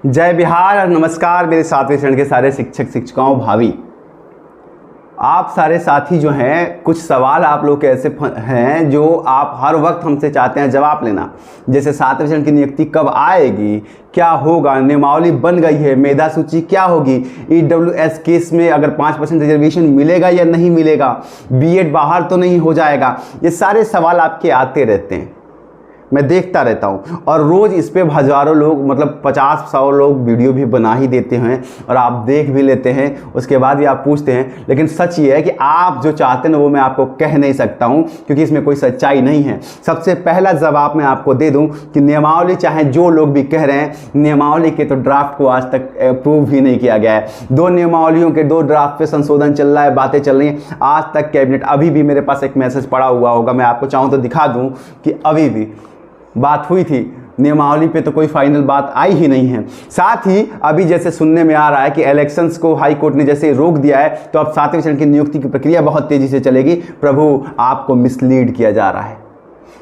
जय बिहार और नमस्कार मेरे सातवें चरण के सारे शिक्षक शिक्षिकाओं भावी। आप सारे साथी जो हैं, कुछ सवाल आप लोग के ऐसे हैं जो आप हर वक्त हमसे चाहते हैं जवाब लेना। जैसे सातवें चरण की नियुक्ति कब आएगी, क्या होगा, नियमावली बन गई है, मेधा सूची क्या होगी, EWS केस में अगर 5% रिजर्वेशन मिलेगा या नहीं मिलेगा, बीएड बाहर तो नहीं हो जाएगा। ये सारे सवाल आपके आते रहते हैं, मैं देखता रहता हूँ और रोज़ इस पे हज़ारों लोग, मतलब 50-100 लोग वीडियो भी बना ही देते हैं और आप देख भी लेते हैं। उसके बाद भी आप पूछते हैं, लेकिन सच ये है कि आप जो चाहते हैं वो मैं आपको कह नहीं सकता हूँ, क्योंकि इसमें कोई सच्चाई नहीं है। सबसे पहला जवाब मैं आपको दे दूँ कि नियमावली, चाहे जो लोग भी कह रहे हैं, नियमावली के तो ड्राफ्ट को आज तक अप्रूव ही नहीं किया गया है। 2 नियमावलियों के 2 ड्राफ्ट पे संशोधन चल रहा है, बातें चल रही हैं। आज तक कैबिनेट, अभी भी मेरे पास एक मैसेज पड़ा हुआ होगा, मैं आपको चाहूँ तो दिखा दूँ कि अभी भी बात हुई थी, नियमावली पे तो कोई फाइनल बात आई ही नहीं है। साथ ही अभी जैसे सुनने में आ रहा है कि इलेक्शंस को हाई कोर्ट ने जैसे रोक दिया है, तो अब सातवें चरण की नियुक्ति की प्रक्रिया बहुत तेजी से चलेगी। प्रभु, आपको मिसलीड किया जा रहा है।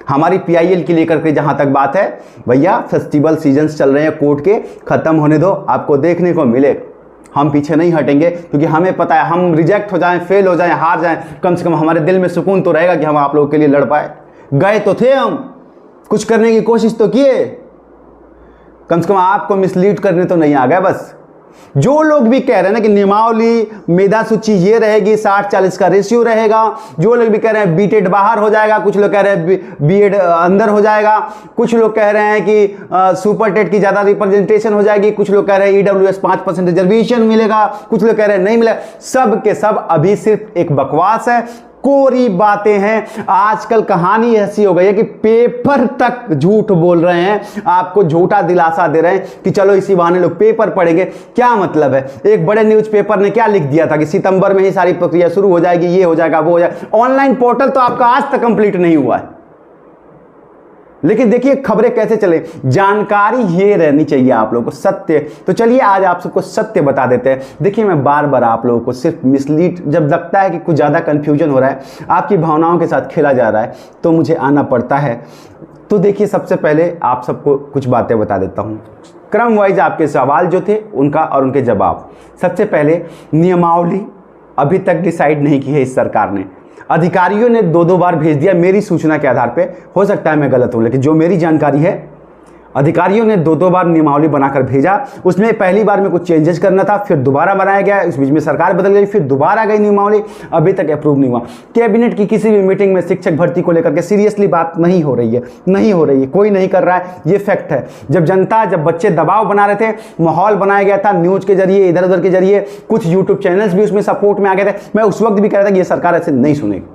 हमारी PIL की लेकर के जहां तक बात है, भैया फेस्टिवल सीजन्स चल रहे हैं, कोर्ट के खत्म होने दो, आपको देखने को मिलेगा। हम पीछे नहीं हटेंगे, क्योंकि हमें पता है हम रिजेक्ट हो जाएं, फेल हो जाएं, हार जाएं, कम से कम हमारे दिल में सुकून तो रहेगा कि हम आप लोगों के लिए लड़ पाए। गए तो थे, हम कुछ करने की कोशिश तो किए, कम से कम आपको मिसलीड करने तो नहीं आ गए। बस जो लोग भी कह रहे हैं ना कि नियमावली, मेधा सूची ये रहेगी, 60-40 का रेशियो रहेगा, जो लोग भी कह रहे हैं बीटेड बाहर हो जाएगा, कुछ लोग कह रहे हैं बीएड अंदर हो जाएगा, कुछ लोग कह रहे हैं कि सुपर टेट की ज़्यादा रिप्रेजेंटेशन हो जाएगी, कुछ लोग कह रहे हैं EWS 5% रिजर्वेशन मिलेगा, कुछ लोग कह रहे हैं नहीं मिलेगा। सब के सब अभी सिर्फ एक बकवास है, कोरी बातें हैं। आजकल कहानी ऐसी हो गई है कि पेपर तक झूठ बोल रहे हैं, आपको झूठा दिलासा दे रहे हैं कि चलो इसी बहाने लोग पेपर पढ़ेंगे। क्या मतलब है? एक बड़े न्यूज़पेपर ने क्या लिख दिया था कि सितंबर में ही सारी प्रक्रिया शुरू हो जाएगी, ये हो जाएगा, वो हो जाएगा। ऑनलाइन पोर्टल तो आपका आज तक कंप्लीट नहीं हुआ है, लेकिन देखिए खबरें कैसे चले। जानकारी ये रहनी चाहिए आप लोगों को, सत्य। तो चलिए आज आप सबको सत्य बता देते हैं। देखिए, मैं बार बार आप लोगों को सिर्फ मिसलीड, जब लगता है कि कुछ ज़्यादा कन्फ्यूजन हो रहा है, आपकी भावनाओं के साथ खेला जा रहा है, तो मुझे आना पड़ता है। तो देखिए, सबसे पहले आप सबको कुछ बातें बता देता हूँ, क्रम वाइज आपके सवाल जो थे उनका और उनके जवाब। सबसे पहले, नियमावली अभी तक डिसाइड नहीं की है इस सरकार ने। अधिकारियों ने 2-2 बार भेज दिया मेरी सूचना के आधार पे, हो सकता है मैं गलत हूं, लेकिन जो मेरी जानकारी है, अधिकारियों ने 2-2 बार नियमावली बनाकर भेजा। उसमें पहली बार में कुछ चेंजेस करना था, फिर दोबारा बनाया गया, इस बीच में सरकार बदल गई, फिर दोबारा गई नियमावली, अभी तक अप्रूव नहीं हुआ। कैबिनेट की किसी भी मीटिंग में शिक्षक भर्ती को लेकर के सीरियसली बात नहीं हो रही है, कोई नहीं कर रहा है, ये फैक्ट है। जब बच्चे दबाव बना रहे थे, माहौल बनाया गया था न्यूज़ के जरिए, इधर उधर के जरिए, कुछ यूट्यूब चैनल्स भी उसमें सपोर्ट में आ गए थे। मैं उस वक्त भी कह रहा था कि ये सरकार ऐसे नहीं सुनेगी,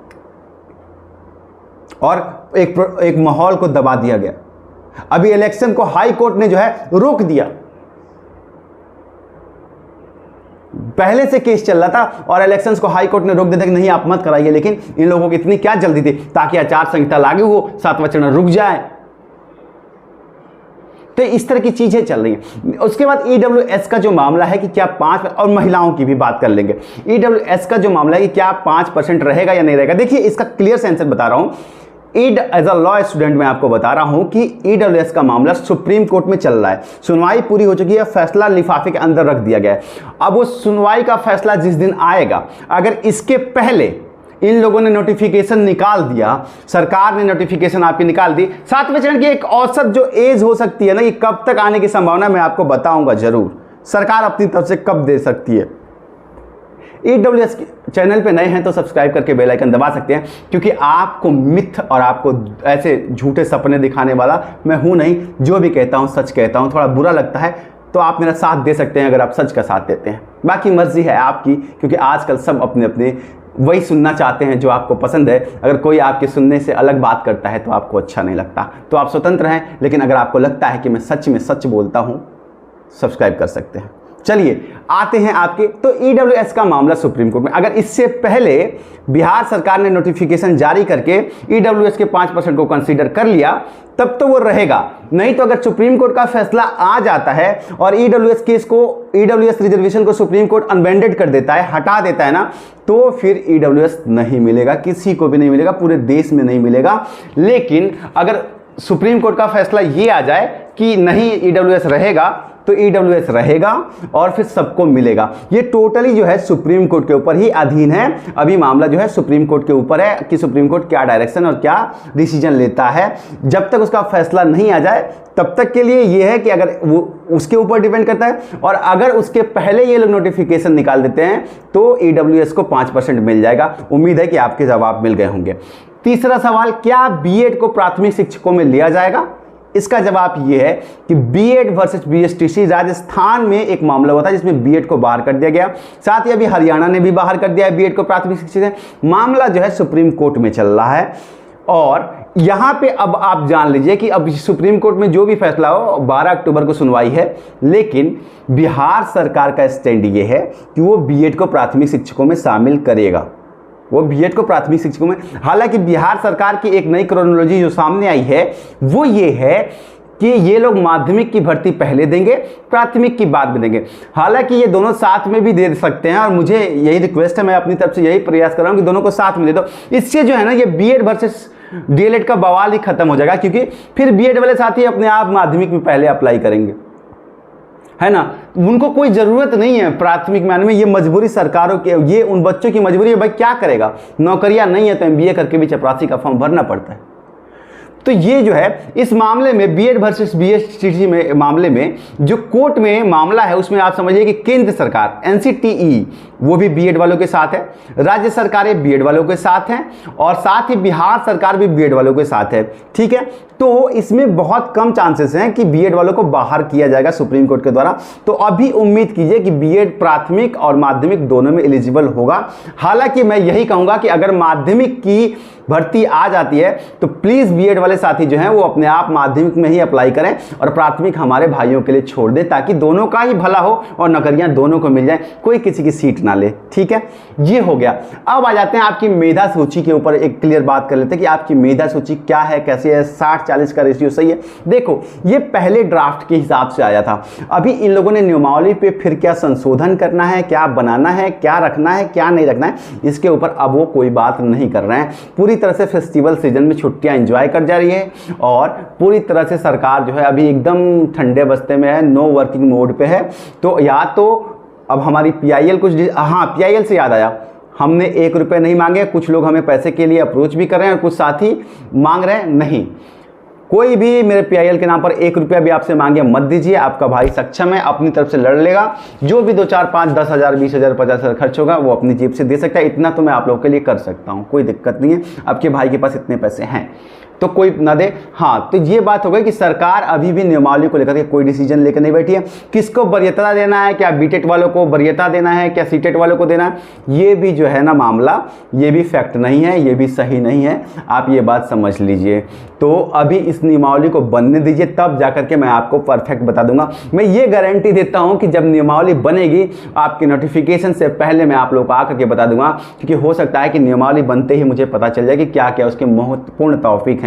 और एक माहौल को दबा दिया गया। अभी इलेक्शन को हाई कोर्ट ने जो है रोक दिया। पहले से केस चल रहा था और इलेक्शंस को हाई कोर्ट ने रोक दिया था कि नहीं आप मत कराइए, लेकिन इन लोगों की इतनी क्या जल्दी थी ताकि आचार संहिता लागू हो, 7वां चरण रुक जाए। तो इस तरह की चीजें चल रही हैं। उसके बाद EWS का जो मामला है कि क्या 5, और महिलाओं की भी बात कर लेंगे। EWS का जो मामला है कि क्या 5% रहेगा या नहीं रहेगा। देखिए, इसका क्लियर आंसर बता रहा हूं। एज अ लॉ स्टूडेंट मैं आपको बता रहा हूं कि EWS का मामला सुप्रीम कोर्ट में चल रहा है, सुनवाई पूरी हो चुकी है, फैसला लिफाफे के अंदर रख दिया गया है। अब वो सुनवाई का फैसला जिस दिन आएगा, अगर इसके पहले इन लोगों ने नोटिफिकेशन निकाल दिया, सरकार ने नोटिफिकेशन आपकी निकाल दी, 7वें चरण की एक औसत जो एज हो सकती है ना, कि कब तक आने की संभावना, मैं आपको बताऊंगा जरूर। सरकार अपनी तरफ से कब दे सकती है। EWS चैनल पे नए हैं तो सब्सक्राइब करके बेल आइकन दबा सकते हैं, क्योंकि आपको मिथ और आपको ऐसे झूठे सपने दिखाने वाला मैं हूं नहीं। जो भी कहता हूं सच कहता हूं। थोड़ा बुरा लगता है तो आप मेरा साथ दे सकते हैं अगर आप सच का साथ देते हैं, बाकी मर्जी है आपकी, क्योंकि आजकल सब अपने अपने वही सुनना चाहते हैं जो आपको पसंद है। अगर कोई आपके सुनने से अलग बात करता है तो आपको अच्छा नहीं लगता, तो आप स्वतंत्र हैं। लेकिन अगर आपको लगता है कि मैं सच में सच बोलता हूं, सब्सक्राइब कर सकते हैं। चलिए आते हैं आपके, तो EWS का मामला सुप्रीम कोर्ट में। अगर इससे पहले बिहार सरकार ने नोटिफिकेशन जारी करके EWS के 5% को कंसीडर कर लिया, तब तो वो रहेगा। नहीं तो अगर सुप्रीम कोर्ट का फैसला आ जाता है और EWS केस को, EWS रिजर्वेशन को सुप्रीम कोर्ट अनबैंडेड कर देता है, हटा देता है ना, तो फिर EWS नहीं मिलेगा, किसी को भी नहीं मिलेगा, पूरे देश में नहीं मिलेगा। लेकिन अगर सुप्रीम कोर्ट का फैसला ये आ जाए कि नहीं EWS रहेगा, तो ईडब्ल्यूएस रहेगा और फिर सबको मिलेगा। ये टोटली जो है सुप्रीम कोर्ट के ऊपर ही अधीन है। अभी मामला जो है सुप्रीम कोर्ट के ऊपर है कि सुप्रीम कोर्ट क्या डायरेक्शन और क्या डिसीजन लेता है। जब तक उसका फैसला नहीं आ जाए तब तक के लिए ये है कि अगर वो उसके ऊपर डिपेंड करता है, और अगर उसके पहले ये लोग नोटिफिकेशन निकाल देते हैं तो ईडब्ल्यूएस को 5% मिल जाएगा। उम्मीद है कि आपके जवाब मिल गए होंगे। तीसरा सवाल, क्या बीएड को प्राथमिक शिक्षकों में लिया जाएगा? इसका जवाब यह है कि बीएड वर्सेस बीएसटीसी राजस्थान में एक मामला हुआ था जिसमें बीएड को बाहर कर दिया गया। साथ ही अभी हरियाणा ने भी बाहर कर दिया है बीएड को प्राथमिक शिक्षक से। मामला जो है सुप्रीम कोर्ट में चल रहा है, और यहां पे अब आप जान लीजिए कि अब सुप्रीम कोर्ट में जो भी फैसला हो 12 अक्टूबर को सुनवाई है, लेकिन बिहार सरकार का स्टैंड ये है कि वो बीएड को प्राथमिक शिक्षकों में शामिल करेगा। वो बीएड को प्राथमिक शिक्षकों में, हालांकि बिहार सरकार की एक नई क्रोनोलॉजी जो सामने आई है वो ये है कि ये लोग माध्यमिक की भर्ती पहले देंगे, प्राथमिक की बाद में देंगे। हालांकि ये दोनों साथ में भी दे सकते हैं, और मुझे यही रिक्वेस्ट है, मैं अपनी तरफ से यही प्रयास कर रहा हूं कि दोनों को साथ में दे दो। इससे जो है ना ये बीएड वर्सेस डीएलएड का बवाल ही खत्म हो जाएगा, क्योंकि फिर बीएड वाले साथी अपने आप माध्यमिक में पहले अप्लाई करेंगे, है ना। उनको कोई ज़रूरत नहीं है प्राथमिक में आने में। ये मजबूरी सरकारों की, ये उन बच्चों की मजबूरी है। भाई क्या करेगा, नौकरियां नहीं है तो एमबीए करके भी चपरासी का फॉर्म भरना पड़ता है। तो ये जो है इस मामले में बीएड वर्सेस बीएसटीसी में मामले में जो कोर्ट में मामला है उसमें आप समझिए कि केंद्र सरकार एनसीटीई वो भी बीएड वालों के साथ है, राज्य सरकारें बीएड वालों के साथ हैं, और साथ ही बिहार सरकार भी बीएड वालों के साथ है। ठीक है, तो इसमें बहुत कम चांसेस हैं कि बीएड वालों को बाहर किया जाएगा सुप्रीम कोर्ट के द्वारा। तो अभी उम्मीद कीजिए कि बीएड प्राथमिक और माध्यमिक दोनों में एलिजिबल होगा। हालांकि मैं यही कहूंगा कि अगर माध्यमिक की भर्ती आ जाती है तो प्लीज बीएड वाले साथी जो हैं वो अपने आप माध्यमिक में ही अप्लाई करें और प्राथमिक हमारे भाइयों के लिए छोड़ दें, ताकि दोनों का ही भला हो और नौकरियां दोनों को मिल जाए, कोई किसी की सीट ना ले। ठीक है, ये हो गया। अब आ जाते हैं आपकी मेधा सूची के ऊपर, एक क्लियर बात कर लेते हैं कि आपकी मेधा सूची क्या है, कैसे है। 60-40 का रेशियो सही है। देखो ये पहले ड्राफ्ट के हिसाब से आया था, अभी इन लोगों ने नियमावली पे फिर क्या संशोधन करना है, क्या बनाना है, क्या रखना है, क्या नहीं रखना है, इसके ऊपर अब वो कोई बात नहीं कर रहे हैं। पूरी तरह से फेस्टिवल सीजन में छुट्टियां एंजॉय कर जा रही है, और पूरी तरह से सरकार जो है अभी एकदम ठंडे बस्ते में है, नो वर्किंग मोड पे है। तो या तो अब हमारी पीआईएल कुछ, हाँ पीआईएल से याद आया, हमने 1 रुपये नहीं मांगे, कुछ लोग हमें पैसे के लिए अप्रोच भी कर रहे हैं और कुछ साथी मांग रहे हैं। नहीं, कोई भी मेरे पीआईएल के नाम पर 1 रुपया भी आपसे मांगे मत दीजिए। आपका भाई सक्षम है, अपनी तरफ से लड़ लेगा। जो भी 2, 4, 5, 10 हज़ार, 20 हज़ार, 50 हज़ार खर्च होगा वो अपनी जेब से दे सकता है। इतना तो मैं आप लोगों के लिए कर सकता हूँ, कोई दिक्कत नहीं है। आपके भाई के पास इतने पैसे हैं तो कोई ना दे। हाँ, तो ये बात हो गई कि सरकार अभी भी नियमावली को लेकर के कोई डिसीजन लेकर नहीं बैठी है। किसको वरीयता देना है, क्या बीटेट वालों को वरीयता देना है, क्या सीटेट वालों को देना है, ये भी जो है ना मामला, ये भी फैक्ट नहीं है, ये भी सही नहीं है। आप ये बात समझ लीजिए। तो अभी इस नियमावली को बनने दीजिए, तब जाकर के मैं आपको परफेक्ट बता दूंगा। मैं ये गारंटी देता हूं कि जब नियमावली बनेगी आपके नोटिफिकेशन से पहले मैं आप लोगों को आकर के बता दूंगा, क्योंकि हो सकता है कि नियमावली बनते ही मुझे पता चल जाए कि क्या क्या उसके महत्वपूर्ण तौफीक हैं।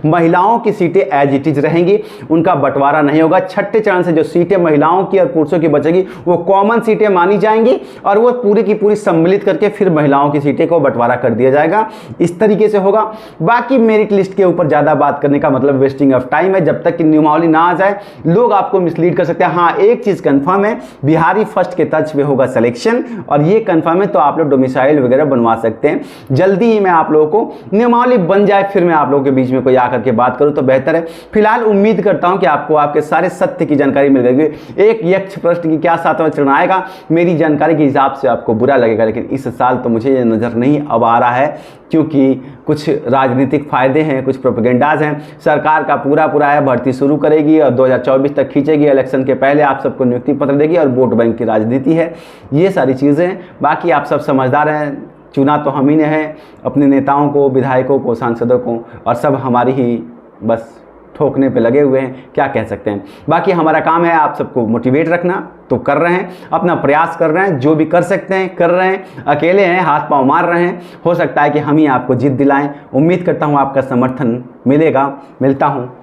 महिलाओं की सीटें एज इट इज रहेंगी, उनका बंटवारा नहीं होगा। छठे चरण से जो सीटें महिलाओं की और पुरुषों की बचेगी वो कॉमन सीटें मानी जाएंगी, और वो पूरी की पूरी सम्मिलित करके फिर महिलाओं की सीटें को बंटवारा कर दिया जाएगा। इस तरीके से होगा। बाकी मेरिट लिस्ट के ऊपर ज्यादा बात करने का मतलब वेस्टिंग ऑफ टाइम है। जब तक कि नियमावली ना आ जाए लोग आपको मिसलीड कर सकते हैं। हाँ, एक चीज कंफर्म है, बिहारी फर्स्ट के तर्ज पे होगा सिलेक्शन, और ये कंफर्म है। तो आप लोग डोमिसाइल वगैरह बनवा सकते हैं। जल्दी ही मैं आप लोगों को नियमावली बन जाए फिर मैं आप लोगों के बीच में कोई आकर के बात करूं तो बेहतर है। फिलहाल उम्मीद करता हूं कि आपको आपके सारे सत्य की जानकारी मिल गई। एक यक्ष प्रश्न की क्या 7वां चरण आएगा, मेरी जानकारी के हिसाब से आपको बुरा लगेगा, लेकिन इस साल तो मुझे ये नजर नहीं अब आ रहा है, क्योंकि कुछ राजनीतिक फायदे हैं, कुछ प्रोपेगेंडाज हैं। सरकार का पूरा है, भर्ती शुरू करेगी और 2024 तक खींचेगी। इलेक्शन के पहले आप सबको नियुक्ति पत्र देगी, और वोट बैंक की राजनीति है। ये सारी चीज़ें हैं। बाकी आप सब समझदार हैं, चुना तो हम ही ने है अपने नेताओं को, विधायकों को, सांसदों को, और सब हमारी ही बस ठोकने पे लगे हुए हैं। क्या कह सकते हैं। बाकी हमारा काम है आप सबको मोटिवेट रखना, तो कर रहे हैं, अपना प्रयास कर रहे हैं, जो भी कर सकते हैं कर रहे हैं। अकेले हैं, हाथ पांव मार रहे हैं, हो सकता है कि हम ही आपको जीत दिलाएं। उम्मीद करता हूं आपका समर्थन मिलेगा। मिलता हूं।